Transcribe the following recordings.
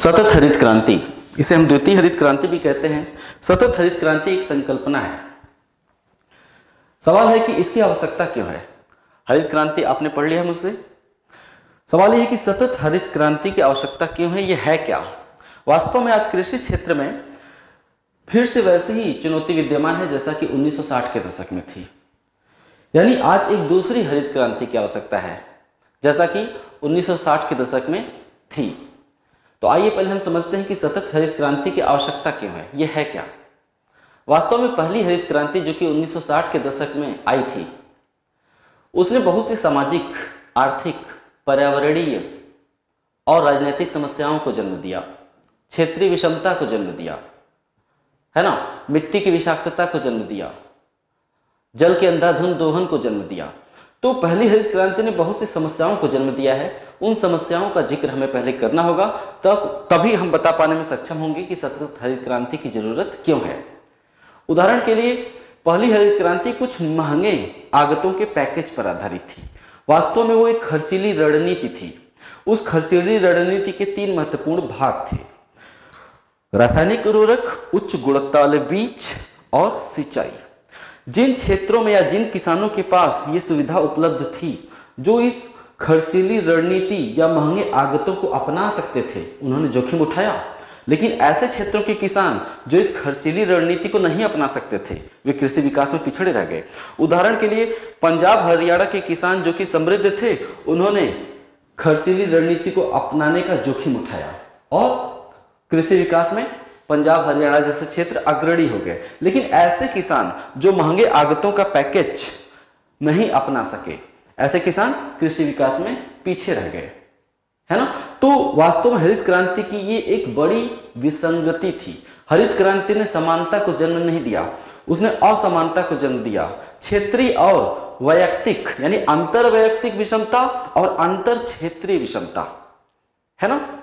सतत हरित क्रांति, इसे हम द्वितीय हरित क्रांति भी कहते हैं। सतत हरित क्रांति एक संकल्पना है। सवाल है कि इसकी आवश्यकता क्यों है। हरित क्रांति आपने पढ़ लिया मुझसे। सवाल यह है कि सतत हरित क्रांति की आवश्यकता क्यों है, यह है क्या। वास्तव में आज कृषि क्षेत्र में फिर से वैसे ही चुनौती विद्यमान है जैसा कि 1960 के दशक में थी। यानी आज एक दूसरी हरित क्रांति की आवश्यकता है जैसा कि 1960 के दशक में थी। तो आइए पहले हम समझते हैं कि सतत हरित क्रांति की आवश्यकता क्यों है, यह है क्या। वास्तव में पहली हरित क्रांति जो कि 1960 के दशक में आई थी, उसने बहुत सी सामाजिक, आर्थिक, पर्यावरणीय और राजनीतिक समस्याओं को जन्म दिया, क्षेत्रीय विषमता को जन्म दिया, है ना, मिट्टी की विषाक्तता को जन्म दिया, जल के अंधाधुंध दोहन को जन्म दिया। तो पहली हरित क्रांति ने बहुत सी समस्याओं को जन्म दिया है। उन समस्याओं का जिक्र हमें पहले करना होगा, तभी हम बता पाने में सक्षम होंगे कि सतत हरित क्रांति की जरूरत क्यों है। उदाहरण के लिए पहली हरित क्रांति कुछ महंगे आगतों के पैकेज पर आधारित थी। वास्तव में वो एक खर्चीली रणनीति थी। उस खर्चीली रणनीति के 3 महत्वपूर्ण भाग थे: रासायनिक उर्वरक, उच्च गुणवत्ता वाले बीज और सिंचाई। जिन क्षेत्रों में या जिन किसानों के पास ये सुविधा उपलब्ध थी, जो इस खर्चीली रणनीति या महंगे आगतों को अपना सकते थे, उन्होंने जोखिम उठाया। लेकिन ऐसे क्षेत्रों के किसान जो इस खर्चीली रणनीति को नहीं अपना सकते थे, वे कृषि विकास में पिछड़े रह गए। उदाहरण के लिए पंजाब हरियाणा के किसान जो कि समृद्ध थे, उन्होंने खर्चीली रणनीति को अपनाने का जोखिम उठाया और कृषि विकास में पंजाब हरियाणा जैसे क्षेत्र अग्रणी हो गए। लेकिन ऐसे किसान जो महंगे आगतों का पैकेज नहीं अपना सके, ऐसे किसान कृषि विकास में पीछे रह गए, है ना। तो वास्तव में हरित क्रांति की ये एक बड़ी विसंगति थी। हरित क्रांति ने समानता को जन्म नहीं दिया, उसने असमानता को जन्म दिया। क्षेत्रीय और वैयक्तिक यानी अंतर वैयक्तिक विषमता और अंतर क्षेत्रीय विषमता, है ना।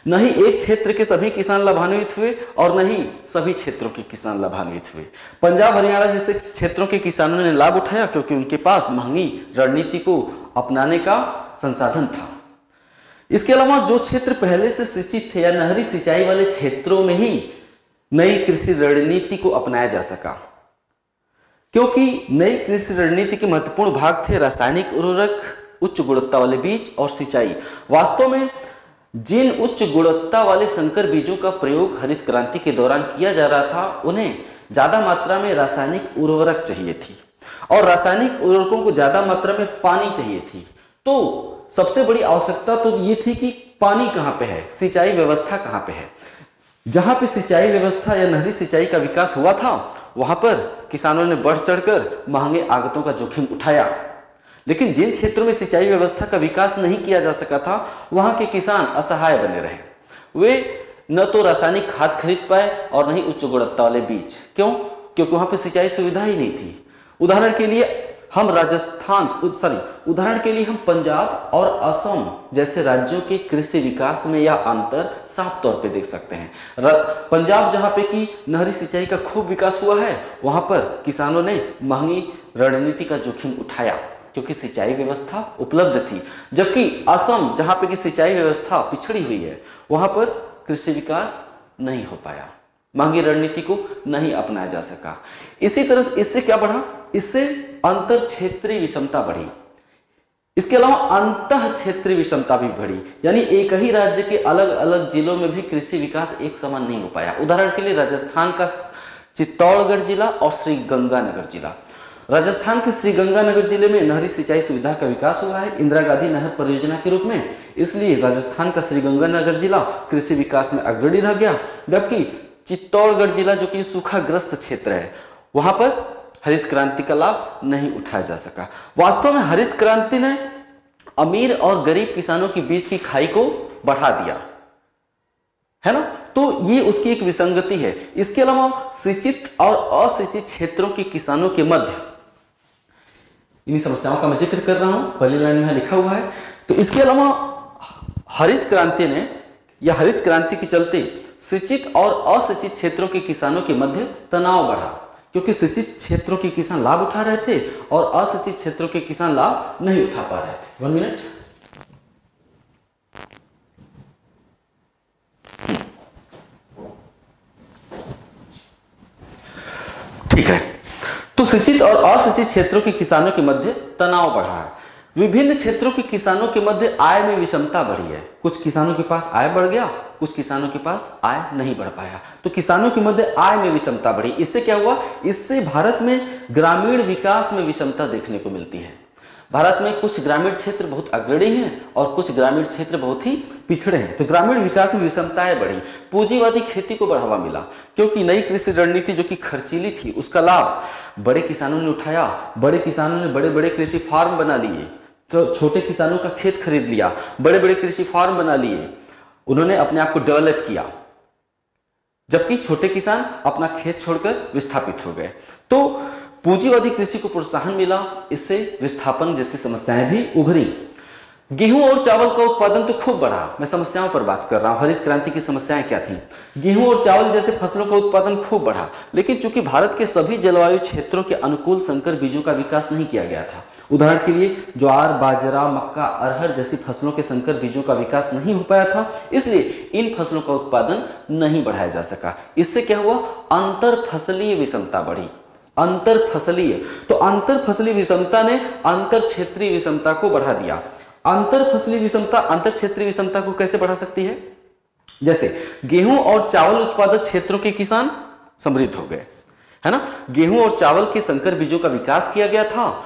नहीं एक क्षेत्र के सभी किसान लाभान्वित हुए और नहीं सभी क्षेत्रों के किसान लाभान्वित हुए। पंजाब हरियाणा जैसे क्षेत्रों के किसानों ने लाभ उठाया क्योंकि उनके पास महंगी रणनीति को अपनाने का संसाधन था। इसके अलावा जो क्षेत्र पहले से सिंचित थे या नहरी सिंचाई वाले क्षेत्रों में ही नई कृषि रणनीति को अपनाया जा सका, क्योंकि नई कृषि रणनीति के महत्वपूर्ण भाग थे रासायनिक उर्वरक, उच्च गुणवत्ता वाले बीज और सिंचाई। वास्तव में जिन उच्च गुणवत्ता वाले संकर बीजों का प्रयोग हरित क्रांति के दौरान किया जा रहा था, उन्हें ज्यादा मात्रा में रासायनिक उर्वरक चाहिए थी और रासायनिक उर्वरकों को ज्यादा मात्रा में पानी चाहिए थी। तो सबसे बड़ी आवश्यकता तो ये थी कि पानी कहाँ पे है, सिंचाई व्यवस्था कहाँ पे है। जहां पे सिंचाई व्यवस्था या नहरी सिंचाई का विकास हुआ था, वहां पर किसानों ने बढ़ चढ़कर महंगे आगतों का जोखिम उठाया। लेकिन जिन क्षेत्रों में सिंचाई व्यवस्था का विकास नहीं किया जा सका था, वहां के किसान असहाय बने रहे। वे न तो रासायनिक खाद खरीद पाए और न ही उच्च गुणवत्ता वाले बीज। क्यों? क्योंकि वहां पे सिंचाई सुविधा ही नहीं थी। उदाहरण के लिए हम पंजाब और असम जैसे राज्यों के कृषि विकास में यह अंतर साफ तौर पे देख सकते हैं। पंजाब जहां पे कि नहरी सिंचाई का खूब विकास हुआ है, वहां पर किसानों ने महंगी रणनीति का जोखिम उठाया क्योंकि सिंचाई व्यवस्था उपलब्ध थी। जबकि असम जहां पे कि सिंचाई व्यवस्था पिछड़ी हुई है, वहां पर कृषि विकास नहीं हो पाया, महंगी रणनीति को नहीं अपनाया जा सका। इसी तरह से इससे क्या बढ़ा, इससे अंतर क्षेत्रीय विषमता बढ़ी। इसके अलावा अंतः क्षेत्रीय विषमता भी बढ़ी, यानी एक ही राज्य के अलग अलग जिलों में भी कृषि विकास एक समान नहीं हो पाया। उदाहरण के लिए राजस्थान का चित्तौड़गढ़ जिला और श्रीगंगानगर जिला। राजस्थान के श्रीगंगानगर जिले में नहरी सिंचाई सुविधा का विकास हुआ है इंदिरा गांधी नहर परियोजना के रूप में, इसलिए राजस्थान का श्रीगंगानगर जिला कृषि विकास में अग्रणी रह गया। जबकि चित्तौड़गढ़ जिला जो कि सूखाग्रस्त क्षेत्र है, वहां पर हरित क्रांति का लाभ नहीं उठाया जा सका। वास्तव में हरित क्रांति ने अमीर और गरीब किसानों के बीच की खाई को बढ़ा दिया, है ना। तो ये उसकी एक विसंगति है। इसके अलावा शिक्षित और अशिक्षित क्षेत्रों के किसानों के मध्य इन्हीं समस्याओं का मैं जिक्र कर रहा हूं, पहली लाइन में लिखा हुआ है। तो इसके अलावा हरित क्रांति ने या हरित क्रांति के चलते शिक्षित और अशिक्षित क्षेत्रों के किसानों के मध्य तनाव बढ़ा, क्योंकि शिक्षित क्षेत्रों के किसान लाभ उठा रहे थे और अशिक्षित क्षेत्रों के किसान लाभ नहीं उठा पा रहे थे। 1 मिनट। ठीक है। तो शिक्षित और अशिक्षित क्षेत्रों के किसानों के मध्य तनाव बढ़ा है। विभिन्न क्षेत्रों के किसानों के मध्य आय में विषमता बढ़ी है। कुछ किसानों के पास आय बढ़ गया, कुछ किसानों के पास आय नहीं बढ़ पाया। तो किसानों के मध्य आय में विषमता बढ़ी। इससे क्या हुआ? इससे भारत में ग्रामीण विकास में विषमता देखने को मिलती है। भारत में कुछ ग्रामीण क्षेत्र बहुत अग्रणी हैं और कुछ ग्रामीण क्षेत्र बहुत ही पिछड़े हैं। तो ग्रामीण विकास में विषमताएं बढ़ी। पूंजीवादी खेती को बढ़ावा मिला क्योंकि नई कृषि रणनीति जो कि खर्चीली थी उसका लाभ बड़े किसानों ने उठाया। बड़े किसानों ने बड़े बड़े कृषि फार्म बना लिए, तो छोटे किसानों का खेत खरीद लिया, बड़े बड़े कृषि फार्म बना लिए, उन्होंने अपने आप को डेवलप किया, जबकि छोटे किसान अपना खेत छोड़कर विस्थापित हो गए। तो पूंजीवादी कृषि को प्रोत्साहन मिला, इससे विस्थापन जैसी समस्याएं भी उभरी। गेहूं और चावल का उत्पादन तो खूब बढ़ा। मैं समस्याओं पर बात कर रहा हूं। हरित क्रांति की समस्याएं क्या थी? गेहूं और चावल जैसे फसलों का उत्पादन खूब बढ़ा, लेकिन चूंकि भारत के सभी जलवायु क्षेत्रों के अनुकूल संकर बीजों का विकास नहीं किया गया था। उदाहरण के लिए ज्वार, बाजरा, मक्का, अरहर जैसी फसलों के संकर बीजों का विकास नहीं हो पाया था, इसलिए इन फसलों का उत्पादन नहीं बढ़ाया जा सका। इससे क्या हुआ? अंतर फसलीय विषमता बढ़ी। अंतर फसलीय, तो अंतर फसलीय विषमता ने अंतर क्षेत्रीय विषमता को बढ़ा दिया। अंतर फसलीय विषमता अंतर क्षेत्रीय विषमता को कैसे बढ़ा सकती है? जैसे गेहूं और चावल उत्पादक क्षेत्रों के किसान समृद्ध हो गए, है ना। गेहूं और चावल के संकर बीजों का विकास किया गया था,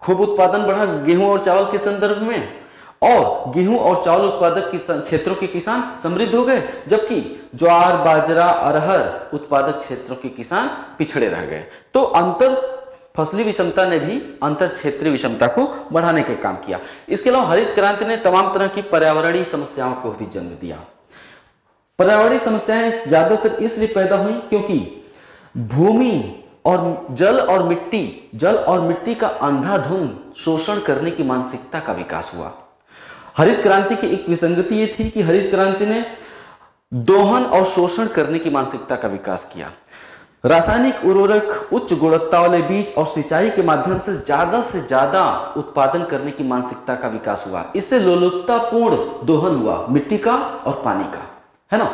खूब उत्पादन बढ़ा गेहूं और चावल के संदर्भ में, और गेहूं और चावल उत्पादक क्षेत्रों के किसान समृद्ध हो गए, जबकि ज्वार, बाजरा, अरहर उत्पादक क्षेत्रों के किसान पिछड़े रह गए। तो अंतर फसली विषमता ने भी अंतर क्षेत्रीय विषमता को बढ़ाने का काम किया। इसके अलावा हरित क्रांति ने तमाम तरह की पर्यावरणीय समस्याओं को भी जन्म दिया। पर्यावरणीय समस्याएं ज्यादातर इसलिए पैदा हुई क्योंकि भूमि और जल और मिट्टी का अंधाधुंध शोषण करने की मानसिकता का विकास हुआ। हरित क्रांति की एक विसंगति यह थी कि हरित क्रांति ने दोहन और शोषण करने की मानसिकता का विकास किया। रासायनिक उर्वरक, उच्च गुणवत्ता वाले बीज और सिंचाई के माध्यम से ज्यादा उत्पादन करने की मानसिकता का विकास हुआ। इससे लोलुपतापूर्ण दोहन हुआ मिट्टी का और पानी का, है ना।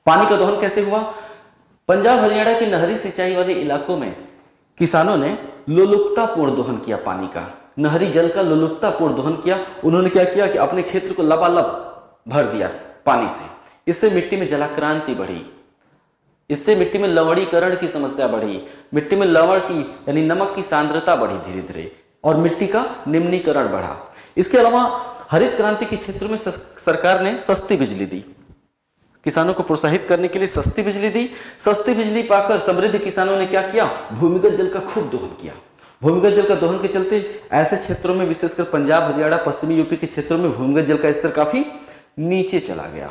पानी का दोहन कैसे हुआ? पंजाब हरियाणा के नहरी सिंचाई वाले इलाकों में किसानों ने लोलुपतापूर्ण दोहन किया पानी का, नहरी जल का लोलुपतापूर्ण दोहन किया। उन्होंने क्या किया कि अपने क्षेत्र को लबालब भर दिया पानी से। इससे मिट्टी में जलाक्रांति बढ़ी, इससे मिट्टी में लवणीकरण की समस्या बढ़ी, मिट्टी में लवण की यानी नमक की सांद्रता बढ़ी धीरे धीरे, और मिट्टी का निम्नीकरण बढ़ा। इसके अलावा हरित क्रांति के क्षेत्र में सरकार ने सस्ती बिजली दी, किसानों को प्रोत्साहित करने के लिए सस्ती बिजली दी। सस्ती बिजली पाकर समृद्ध किसानों ने क्या किया? भूमिगत जल का खूब दोहन किया। भूमिगत जल का दोहन के चलते ऐसे क्षेत्रों में, विशेषकर पंजाब, हरियाणा, पश्चिमी यूपी के क्षेत्रों में भूमिगत जल का स्तर काफी नीचे चला गया,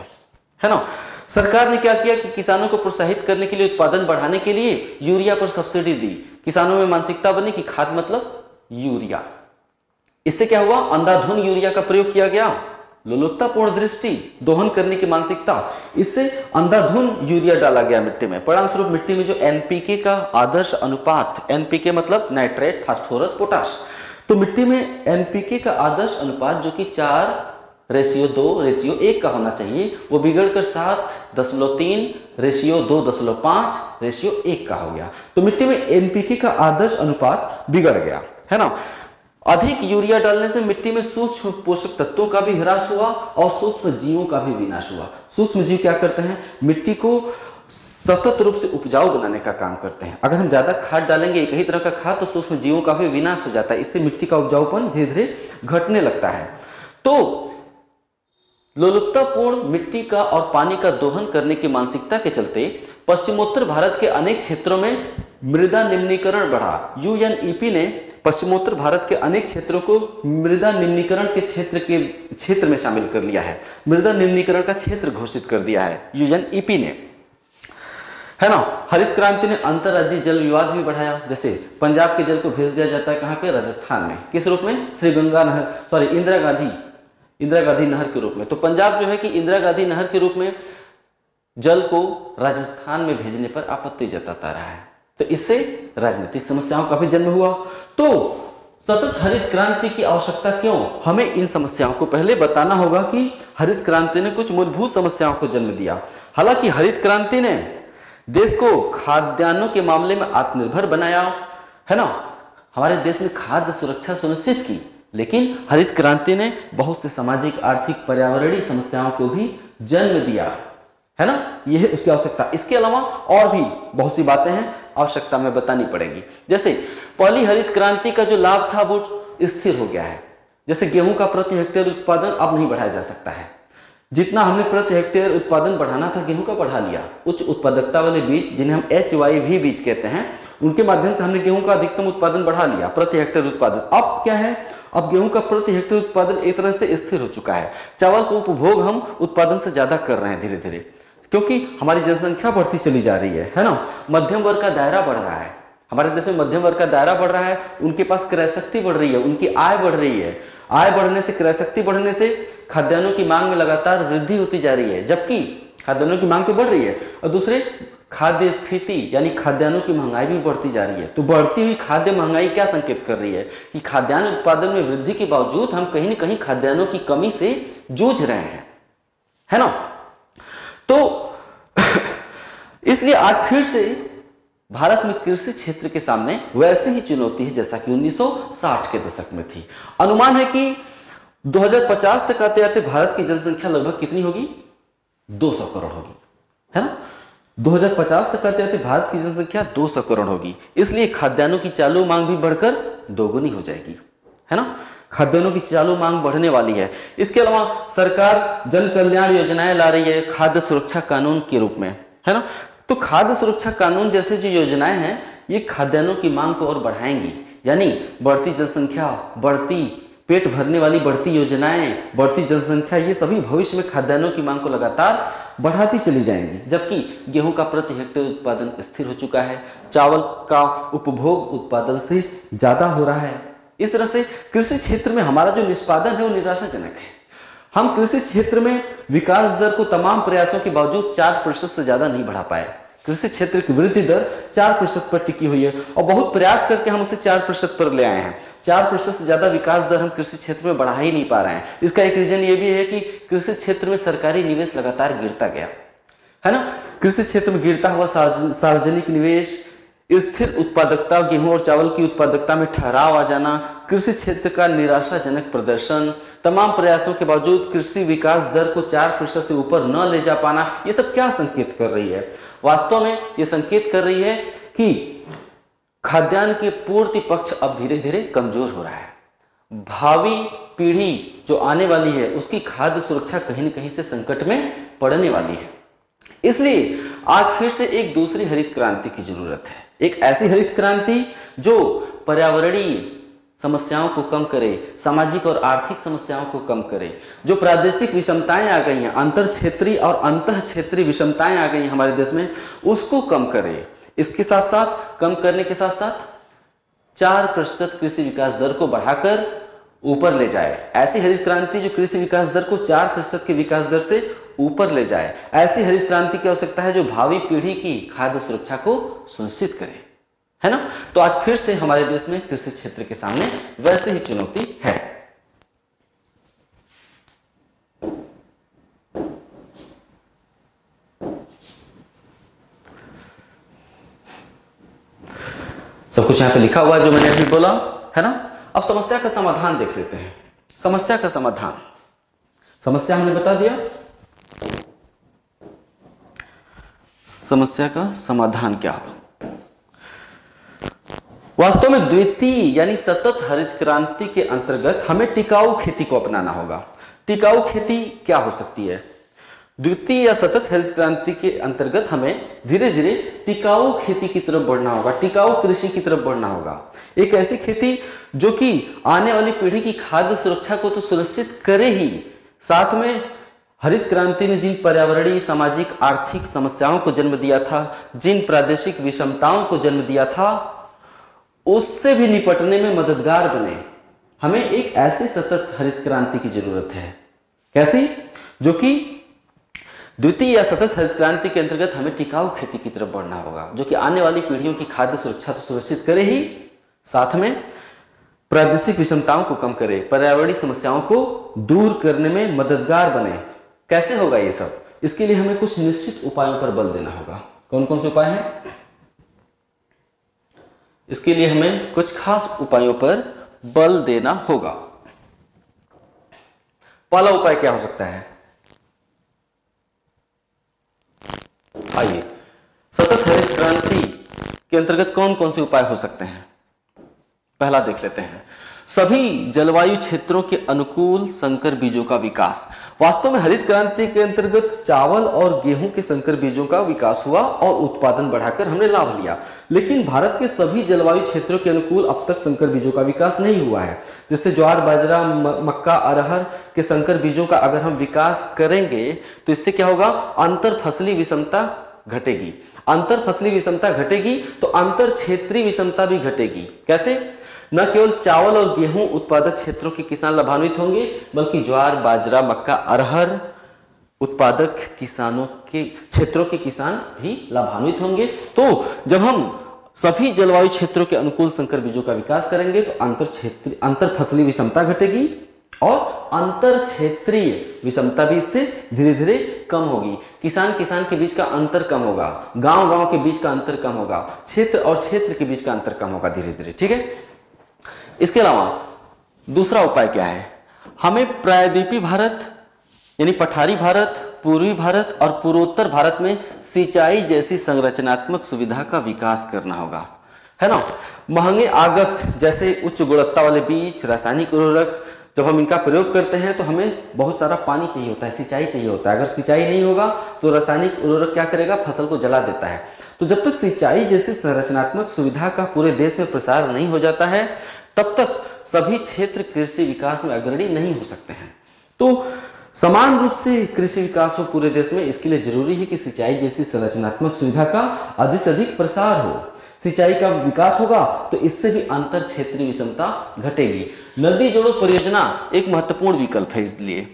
है ना। सरकार ने क्या किया कि किसानों को प्रोत्साहित करने के लिए, उत्पादन बढ़ाने के लिए यूरिया पर सब्सिडी दी। किसानों में मानसिकता बनी कि खाद मतलब यूरिया। इससे क्या हुआ? अंधाधुंध यूरिया का प्रयोग किया गया, लोलुपतापूर्ण दृष्टि, दोहन करने की मानसिकता, इससे अंधाधुंध यूरिया डाला गया मिट्टी में। परिणामस्वरूप मिट्टी में जो एनपीके का आदर्श अनुपात, एनपीके मतलब नाइट्रेट, फास्फोरस, पोटाश, तो मिट्टी में एनपीके का आदर्श अनुपात जो कि 4:2:1 का होना चाहिए, वो बिगड़कर 7:3:2.5:1 का हो गया। तो मिट्टी में एनपीके का आदर्श अनुपात बिगड़ गया, है ना। अधिक यूरिया डालने से मिट्टी में सूक्ष्म पोषक तत्वों का भी ह्रास हुआ और सूक्ष्म जीवों का भी विनाश हुआ। सूक्ष्म जीव क्या करते हैं? मिट्टी को सतत रूप से उपजाऊ बनाने का काम करते हैं। अगर हम ज्यादा खाद डालेंगे, एक ही तरह का खाद, तो सूक्ष्म जीवों का भी विनाश हो जाता है। इससे मिट्टी का उपजाऊपन धीरे धीरे घटने लगता है। तो लोलुपतापूर्ण मिट्टी का और पानी का दोहन करने की मानसिकता के चलते पश्चिमोत्तर भारत के अनेक क्षेत्रों में मृदा निम्नीकरण बढ़ा। यूएनईपी ने पश्चिमोत्तर भारत के अनेक क्षेत्रों को मृदा निम्नीकरण के क्षेत्र में शामिल कर लिया है, मृदा निम्नीकरण का क्षेत्र घोषित कर दिया है यूएनईपी ने, है ना। हरित क्रांति ने अंतर्राज्यीय जल विवाद भी बढ़ाया। जैसे पंजाब के जल को भेज दिया जाता है कहां पे? राजस्थान में। किस रूप में? इंदिरा गांधी नहर के रूप में। तो पंजाब जो है कि इंदिरा गांधी नहर के रूप में जल को राजस्थान में भेजने पर आपत्ति जताता रहा है। तो इससे राजनीतिक समस्याओं का भी जन्म हुआ। तो सतत हरित क्रांति की आवश्यकता क्यों? हमें इन समस्याओं को पहले बताना होगा कि हरित क्रांति ने कुछ मूलभूत समस्याओं को जन्म दिया। हालांकि हरित क्रांति ने देश को खाद्यान्नों के मामले में आत्मनिर्भर बनाया, है ना, हमारे देश में खाद्य सुरक्षा सुनिश्चित की। लेकिन हरित क्रांति ने बहुत से सामाजिक, आर्थिक, पर्यावरणीय समस्याओं को भी जन्म दिया, है ना, यह है उसकी आवश्यकता। इसके अलावा और भी बहुत सी बातें हैं, आवश्यकता में बतानी पड़ेगी। जैसे पहली हरित क्रांति का जो लाभ था वो स्थिर हो गया है। जैसे गेहूं का प्रति हेक्टेयर उत्पादन अब नहीं बढ़ाया जा सकता है। जितना हमने प्रति हेक्टेयर उत्पादन बढ़ाना था गेहूं का बढ़ा लिया। उच्च उत्पादकता वाले बीज, जिन्हें हम HYV बीज कहते हैं, उनके माध्यम से हमने गेहूं का अधिकतम उत्पादन बढ़ा लिया, प्रति हेक्टेयर उत्पादन। अब क्या है, अब गेहूं का प्रति हेक्टेयर उत्पादन एक तरह से स्थिर हो चुका है। चावल का उपभोग हम उत्पादन से ज्यादा कर रहे हैं धीरे धीरे, क्योंकि हमारी जनसंख्या बढ़ती चली जा रही है ना। मध्यम वर्ग का दायरा बढ़ रहा है, हमारे देश में मध्यम वर्ग का दायरा बढ़ रहा है, उनके पास क्रय शक्ति बढ़ रही है, उनकी आय बढ़ रही है। आय बढ़ने से, क्रय शक्ति बढ़ने से खाद्यान्नों की मांग में लगातार वृद्धि होती जा रही है, जबकि खाद्यान्नों की मांग तो बढ़ रही है और दूसरे खाद्य स्फीति यानी खाद्यान्नों की महंगाई भी बढ़ती जा रही है। तो बढ़ती हुई खाद्य महंगाई क्या संकेत कर रही है कि खाद्यान्न उत्पादन में वृद्धि के बावजूद हम कहीं न कहीं खाद्यान्नों की कमी से जूझ रहे हैं, है ना। तो इसलिए आज फिर से भारत में कृषि क्षेत्र के सामने वैसे ही चुनौती है जैसा कि 1960 के दशक में थी। अनुमान है कि 2050 तक आते आते भारत की जनसंख्या लगभग कितनी होगी, 200 करोड़ होगी, है ना। 2050 तक आते आते भारत की जनसंख्या 200 करोड़ होगी। इसलिए खाद्यान्नों की चालू मांग भी बढ़कर दोगुनी हो जाएगी, है ना। खाद्यान्नों की चालू मांग बढ़ने वाली है। इसके अलावा सरकार जन कल्याण योजनाएं ला रही है खाद्य सुरक्षा कानून के रूप में, है ना। तो खाद्य सुरक्षा कानून जैसे जो योजनाएं हैं ये खाद्यान्नों की मांग को और बढ़ाएंगी, यानी बढ़ती जनसंख्या, बढ़ती पेट भरने वाली बढ़ती योजनाएं, बढ़ती जनसंख्या, ये सभी भविष्य में खाद्यान्नों की मांग को लगातार बढ़ाती चली जाएंगी। जबकि गेहूं का प्रति हेक्टेयर उत्पादन स्थिर हो चुका है, चावल का उपभोग उत्पादन से ज्यादा हो रहा है। इस तरह से कृषि क्षेत्र में हमारा जो निष्पादन है वो निराशाजनक है। हम कृषि क्षेत्र में विकास दर को तमाम प्रयासों के बावजूद 4% से ज्यादा नहीं बढ़ा पाए। कृषि क्षेत्र की वृद्धि दर 4% पर टिकी हुई है और बहुत प्रयास करके हम उसे 4% पर ले आए हैं। 4% से ज्यादा विकास दर हम कृषि क्षेत्र में बढ़ा ही नहीं पा रहे हैं। इसका एक रीजन ये भी है कि कृषि क्षेत्र में सरकारी निवेश लगातार गिरता गया, है ना। कृषि क्षेत्र में गिरता हुआ सार्वजनिक निवेश, स्थिर उत्पादकता, गेहूं और चावल की उत्पादकता में ठहराव आ जाना, कृषि क्षेत्र का निराशाजनक प्रदर्शन, तमाम प्रयासों के बावजूद कृषि विकास दर को 4% से ऊपर न ले जा पाना, ये सब क्या संकेत कर रही है? वास्तव में ये संकेत कर रही है कि खाद्यान्न के पूर्ति पक्ष अब धीरे धीरे कमजोर हो रहा है। भावी पीढ़ी जो आने वाली है उसकी खाद्य सुरक्षा कहीं न कहीं से संकट में पड़ने वाली है। इसलिए आज फिर से एक दूसरी हरित क्रांति की जरूरत है। एक ऐसी हरित क्रांति जो पर्यावरणीय समस्याओं को कम करे, सामाजिक और आर्थिक समस्याओं को कम करे, जो प्रादेशिक विषमताएं आ गई हैं, अंतर क्षेत्रीय और अंतः क्षेत्रीय विषमताएं आ गई हैं हमारे देश में, उसको कम करे। इसके साथ साथ, कम करने के साथ साथ 4% कृषि विकास दर को बढ़ाकर ऊपर ले जाए। ऐसी हरित क्रांति जो कृषि विकास दर को 4% के विकास दर से ऊपर ले जाए। ऐसी हरित क्रांति की आवश्यकता है जो भावी पीढ़ी की खाद्य सुरक्षा को सुनिश्चित करे, है ना। तो आज फिर से हमारे देश में कृषि क्षेत्र के सामने वैसे ही चुनौती है। सब कुछ यहां पे लिखा हुआ है जो मैंने अभी बोला, है ना। अब समस्या का समाधान देख लेते हैं। समस्या का समाधान, समस्या हमने बता दिया, समस्या का समाधान क्या होगा? वास्तव में द्वितीय यानी सतत हरित क्रांति के अंतर्गत हमें टिकाऊ खेती को अपनाना होगा। टिकाऊ खेती क्या हो सकती है? द्वितीय या सतत हरित क्रांति के अंतर्गत हमें धीरे धीरे टिकाऊ खेती की तरफ बढ़ना होगा, टिकाऊ कृषि की तरफ बढ़ना होगा। एक ऐसी खेती जो कि आने वाली पीढ़ी की खाद्य सुरक्षा को तो सुनिश्चित करे ही, साथ में हरित क्रांति ने जिन पर्यावरणीय, सामाजिक, आर्थिक समस्याओं को जन्म दिया था, जिन प्रादेशिक विषमताओं को जन्म दिया था, उससे भी निपटने में मददगार बने। हमें एक ऐसी सतत हरित क्रांति की जरूरत है। कैसी? जो कि द्वितीय या सतत हरित क्रांति के अंतर्गत हमें टिकाऊ खेती की तरफ बढ़ना होगा, जो कि आने वाली पीढ़ियों की खाद्य सुरक्षा तो सुनिश्चित करे ही, साथ में प्रादेशिक विषमताओं को कम करे, पर्यावरणीय समस्याओं को दूर करने में मददगार बने। कैसे होगा ये सब? इसके लिए हमें कुछ निश्चित उपायों पर बल देना होगा। कौन कौन से उपाय हैं? इसके लिए हमें कुछ खास उपायों पर बल देना होगा। पहला उपाय क्या हो सकता है? आइए, सतत हरित क्रांति के अंतर्गत कौन कौन से उपाय हो सकते हैं, पहला देख लेते हैं। सभी जलवायु क्षेत्रों के अनुकूल संकर बीजों का विकास। वास्तव में हरित क्रांति के अंतर्गत चावल और गेहूं के संकर बीजों का विकास हुआ और उत्पादन बढ़ाकर हमने लाभ लिया, लेकिन भारत के सभी जलवायु क्षेत्रों के अनुकूल अब तक संकर बीजों का विकास नहीं हुआ है। जैसे ज्वार, बाजरा, मक्का, अरहर के संकर बीजों का अगर हम विकास करेंगे तो इससे क्या होगा? अंतर फसली विषमता घटेगी। अंतर फसली विषमता घटेगी तो अंतर क्षेत्रीय विषमता भी घटेगी। कैसे? न केवल चावल और गेहूं उत्पादक क्षेत्रों के किसान लाभान्वित होंगे, बल्कि ज्वार, बाजरा, मक्का, अरहर उत्पादक किसानों के क्षेत्रों के किसान भी लाभान्वित होंगे। तो जब हम सभी जलवायु क्षेत्रों के अनुकूल संकर बीजों का विकास करेंगे तो अंतर फसली विषमता घटेगी और अंतर क्षेत्रीय विषमता भी इससे धीरे धीरे कम होगी। किसान किसान के बीच का अंतर कम होगा, गांव गांव के बीच का अंतर कम होगा, क्षेत्र और क्षेत्र के बीच का अंतर कम होगा धीरे धीरे। ठीक है। इसके अलावा दूसरा उपाय क्या है? हमें प्रायद्वीपीय भारत यानी पठारी भारत, पूर्वी भारत और पूर्वोत्तर भारत में सिंचाई जैसी संरचनात्मक सुविधा का विकास करना होगा, है ना। महंगे आगत जैसे उच्च गुणवत्ता वाले बीज, रासायनिक उर्वरक, जब हम इनका प्रयोग करते हैं तो हमें बहुत सारा पानी चाहिए होता है, सिंचाई चाहिए होता है। अगर सिंचाई नहीं होगा तो रासायनिक उर्वरक क्या करेगा? फसल को जला देता है। तो जब तक सिंचाई जैसी संरचनात्मक सुविधा का पूरे देश में प्रसार नहीं हो जाता है, तब तक सभी क्षेत्र कृषि विकास में अग्रणी नहीं हो सकते हैं। तो समान रूप से कृषि विकास हो पूरे देश में, इसके लिए जरूरी है कि सिंचाई जैसी संरचनात्मक सुविधा का अधिक से अधिक प्रसार हो। सिंचाई का विकास होगा तो इससे भी अंतर क्षेत्रीय विषमता घटेगी। नदी जोड़ो परियोजना एक महत्वपूर्ण विकल्प है। इसलिए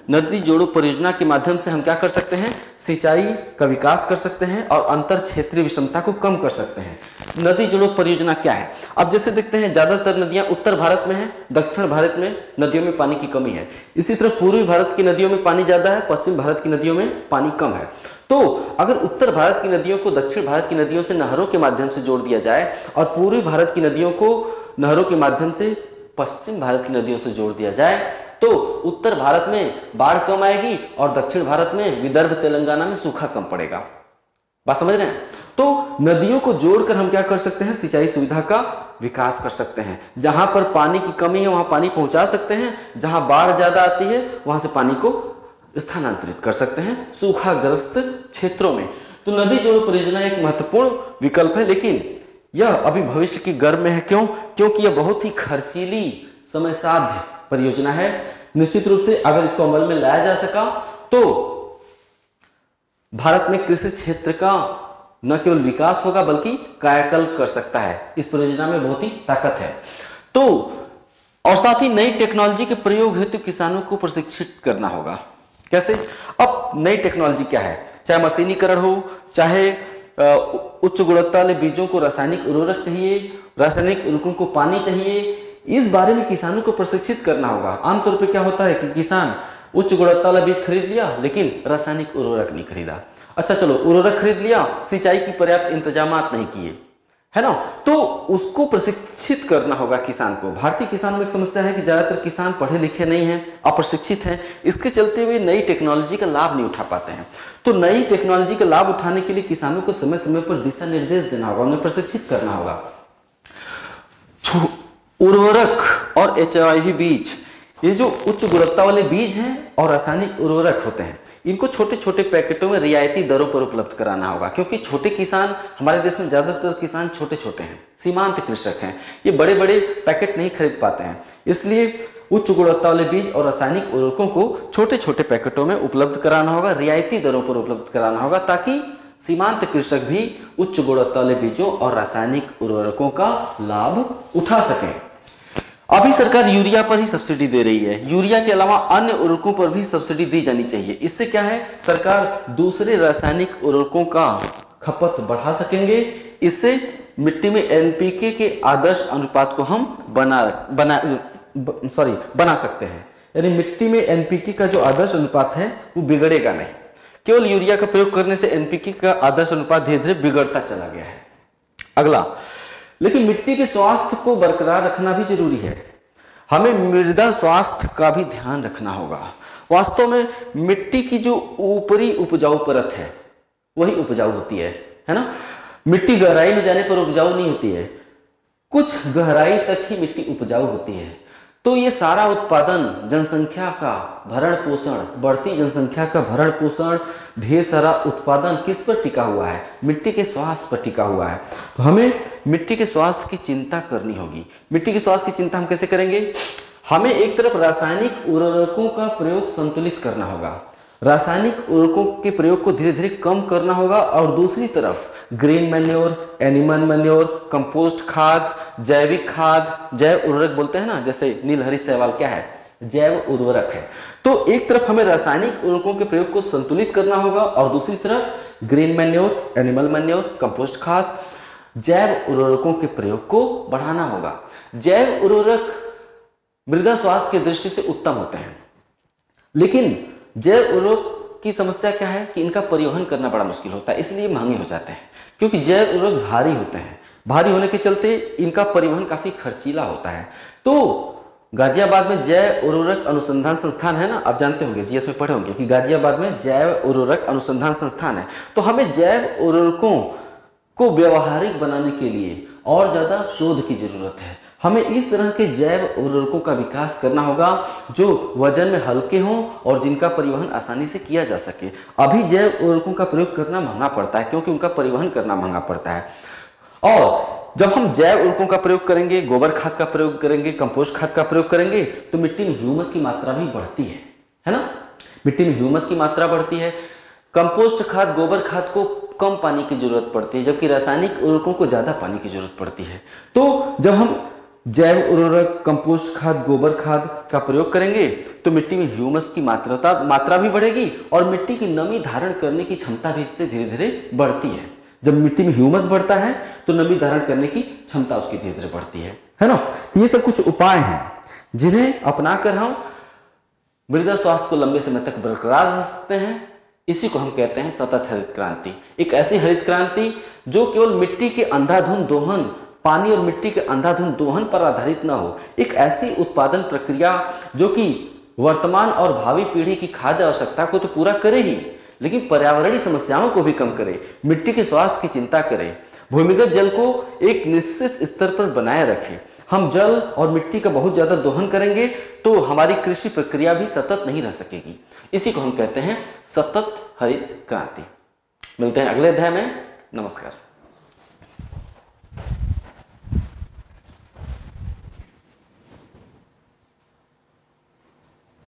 नदी जोड़ो परियोजना के माध्यम से हम क्या कर सकते हैं? सिंचाई का विकास कर सकते हैं और अंतर क्षेत्रीय विषमता को कम कर सकते हैं। नदी जोड़ो परियोजना क्या है? अब जैसे देखते हैं ज्यादातर नदियां उत्तर भारत में हैं, दक्षिण भारत में नदियों में पानी की कमी है। इसी तरह पूर्वी भारत की नदियों में पानी ज्यादा है, पश्चिम भारत की नदियों में पानी कम है। तो अगर उत्तर भारत की नदियों को दक्षिण भारत की नदियों से नहरों के माध्यम से जोड़ दिया जाए और पूर्वी भारत की नदियों को नहरों के माध्यम से पश्चिम भारत की नदियों से जोड़ दिया जाए तो उत्तर भारत में बाढ़ कम आएगी और दक्षिण भारत में विदर्भ, तेलंगाना में सूखा कम पड़ेगा। बात समझ रहे हैं? तो नदियों को जोड़कर हम क्या कर सकते हैं? सिंचाई सुविधा का विकास कर सकते हैं। जहां पर पानी की कमी है वहां पानी पहुंचा सकते हैं, जहां बाढ़ ज्यादा आती है वहां से पानी को स्थानांतरित कर सकते हैं सूखाग्रस्त क्षेत्रों में। तो नदी जोड़ो परियोजना एक महत्वपूर्ण विकल्प है, लेकिन यह अभी भविष्य की गर्भ में है। क्यों? क्योंकि यह बहुत ही खर्चीली, समय साध्य परियोजना है। निश्चित रूप से अगर इसको अमल में लाया जा सका तो भारत में कृषि क्षेत्र का न केवल विकास होगा बल्कि कायाकल्प कर सकता है। इस परियोजना में बहुत ही ताकत है। तो और साथ ही नई टेक्नोलॉजी के प्रयोग हेतु किसानों को प्रशिक्षित करना होगा। कैसे? अब नई टेक्नोलॉजी क्या है? चाहे मशीनीकरण हो, चाहे उच्च गुणवत्ता वाले बीजों को रासायनिक उर्वरक चाहिए, रासायनिक उर्वरकों को पानी चाहिए, इस बारे में किसानों को प्रशिक्षित करना होगा। आमतौर पर क्या होता है कि किसान उच्च गुणवत्ता वाला बीज खरीद लिया लेकिन रासायनिक उर्वरक नहीं खरीदा। अच्छा चलो, उर्वरक खरीद लिया, सिंचाई की पर्याप्त इंतजाम नहीं किए, है ना, तो उसको प्रशिक्षित करना होगा किसान को। भारतीय किसानों में एक समस्या है कि ज्यादातर किसान पढ़े लिखे नहीं हैं, अप्रशिक्षित हैं। इसके चलते हुए नई टेक्नोलॉजी का लाभ नहीं उठा पाते हैं। तो नई टेक्नोलॉजी का लाभ उठाने के लिए किसानों को समय समय पर दिशा निर्देश देना होगा, उन्हें प्रशिक्षित करना होगा। उर्वरक और एचआईवी बीज, ये जो उच्च गुणवत्ता वाले बीज हैं और रासायनिक उर्वरक होते हैं, इनको छोटे छोटे पैकेटों में रियायती दरों पर उपलब्ध कराना होगा। क्योंकि छोटे किसान, हमारे देश में ज्यादातर किसान छोटे छोटे हैं, सीमांत कृषक हैं, ये बड़े बड़े पैकेट नहीं खरीद पाते हैं। इसलिए उच्च गुणवत्ता वाले बीज और रासायनिक उर्वरकों को छोटे छोटे पैकेटों में उपलब्ध कराना होगा, रियायती दरों पर उपलब्ध कराना होगा, ताकि सीमांत कृषक भी उच्च गुणवत्ता वाले बीजों और रासायनिक उर्वरकों का लाभ उठा सकें। अभी सरकार यूरिया पर ही सब्सिडी दे रही है, यूरिया के अलावा अन्य उर्वरकों पर भी सब्सिडी दी जानी चाहिए। इससे क्या है, सरकार दूसरे रासायनिक उर्वरकों का खपत बढ़ा सकेंगे। इससे मिट्टी में एनपीके के आदर्श अनुपात को हम बना सकते हैं। यानी मिट्टी में एनपीके का जो आदर्श अनुपात है वो बिगड़ेगा नहीं। केवल यूरिया का प्रयोग करने से एनपीके का आदर्श अनुपात धीरे धीरे बिगड़ता चला गया है। अगला, लेकिन मिट्टी के स्वास्थ्य को बरकरार रखना भी जरूरी है। हमें मृदा स्वास्थ्य का भी ध्यान रखना होगा। वास्तव में मिट्टी की जो ऊपरी उपजाऊ परत है वही उपजाऊ होती है ना। मिट्टी गहराई में जाने पर उपजाऊ नहीं होती है, कुछ गहराई तक ही मिट्टी उपजाऊ होती है। तो ये सारा उत्पादन, जनसंख्या का भरण पोषण, बढ़ती जनसंख्या का भरण पोषण, ढेर सारा उत्पादन किस पर टिका हुआ है? मिट्टी के स्वास्थ्य पर टिका हुआ है। तो हमें मिट्टी के स्वास्थ्य की चिंता करनी होगी। मिट्टी के स्वास्थ्य की चिंता हम कैसे करेंगे? हमें एक तरफ रासायनिक उर्वरकों का प्रयोग संतुलित करना होगा, रासायनिक उर्वरकों के प्रयोग को धीरे धीरे कम करना होगा, और दूसरी तरफ green manure, animal manure, compost खाद, जैविक खाद, जैव उर्वरक बोलते हैं ना, जैसे नीलहरी शैवाल क्या है? जैव उर्वरक है। तो एक तरफ हमें रासायनिक उर्वरकों के प्रयोग को संतुलित करना होगा, और दूसरी तरफ green manure, animal manure, compost खाद, जैव उर्वरकों के प्रयोग को बढ़ाना होगा। जैव उर्वरक मृदा स्वास्थ्य की दृष्टि से उत्तम होते हैं, लेकिन जैव उर्वरक की समस्या क्या है कि इनका परिवहन करना बड़ा मुश्किल होता है, इसलिए महंगे हो जाते हैं, क्योंकि जैव उर्वरक भारी होते हैं। भारी होने के चलते इनका परिवहन काफी खर्चीला होता है। तो गाजियाबाद में जैव उर्वरक अनुसंधान संस्थान है ना, आप जानते होंगे, जीएस में पढ़े होंगे कि गाजियाबाद में जैव उर्वरक अनुसंधान संस्थान है। तो हमें जैव उर्वरकों को व्यवहारिक बनाने के लिए और ज्यादा शोध की जरूरत है। हमें इस तरह के जैव उर्वरकों का विकास करना होगा जो वजन में हल्के हों और जिनका परिवहन आसानी से किया जा सके। अभी जैव उर्वरकों का प्रयोग करना महंगा पड़ता है, क्योंकि उनका परिवहन करना महंगा पड़ता है। और जब हम जैव उर्वरकों का प्रयोग करेंगे, गोबर खाद का प्रयोग करेंगे, कंपोस्ट खाद का प्रयोग करेंगे, तो मिट्टी में ह्यूमस की मात्रा भी बढ़ती है ना। मिट्टी में ह्यूमस की मात्रा बढ़ती है। कंपोस्ट खाद, गोबर खाद को कम पानी की जरूरत पड़ती है, जबकि रासायनिक उर्वरकों को ज्यादा पानी की जरूरत पड़ती है। तो जब हम जैव उर्वरक, कंपोस्ट खाद, गोबर खाद का प्रयोग करेंगे तो मिट्टी में ह्यूमस की मात्रा भी बढ़ेगी, और मिट्टी की नमी धारण करने की क्षमता भी इससे धीरे धीरे बढ़ती है। जब मिट्टी में ह्यूमस बढ़ता है तो नमी धारण करने की क्षमता उसकी धीरे धीरे बढ़ती है ना। तो ये सब कुछ उपाय हैं जिन्हें अपनाकर हम मृदा स्वास्थ्य को लंबे समय तक बरकरार रख सकते हैं। इसी को हम कहते हैं सतत हरित क्रांति। एक ऐसी हरित क्रांति जो केवल मिट्टी के अंधाधुंध दोहन, पानी और मिट्टी के अंधाधुंध दोहन पर आधारित न हो। एक ऐसी उत्पादन प्रक्रिया जो कि वर्तमान और भावी पीढ़ी की खाद्य आवश्यकता को तो पूरा करे ही, लेकिन पर्यावरणीय समस्याओं को भी कम करे, मिट्टी के स्वास्थ्य की चिंता करे, भूमिगत जल को एक निश्चित स्तर पर बनाए रखे। हम जल और मिट्टी का बहुत ज्यादा दोहन करेंगे तो हमारी कृषि प्रक्रिया भी सतत नहीं रह सकेगी। इसी को हम कहते हैं सतत हरित क्रांति। मिलते हैं अगले अध्याय में। नमस्कार।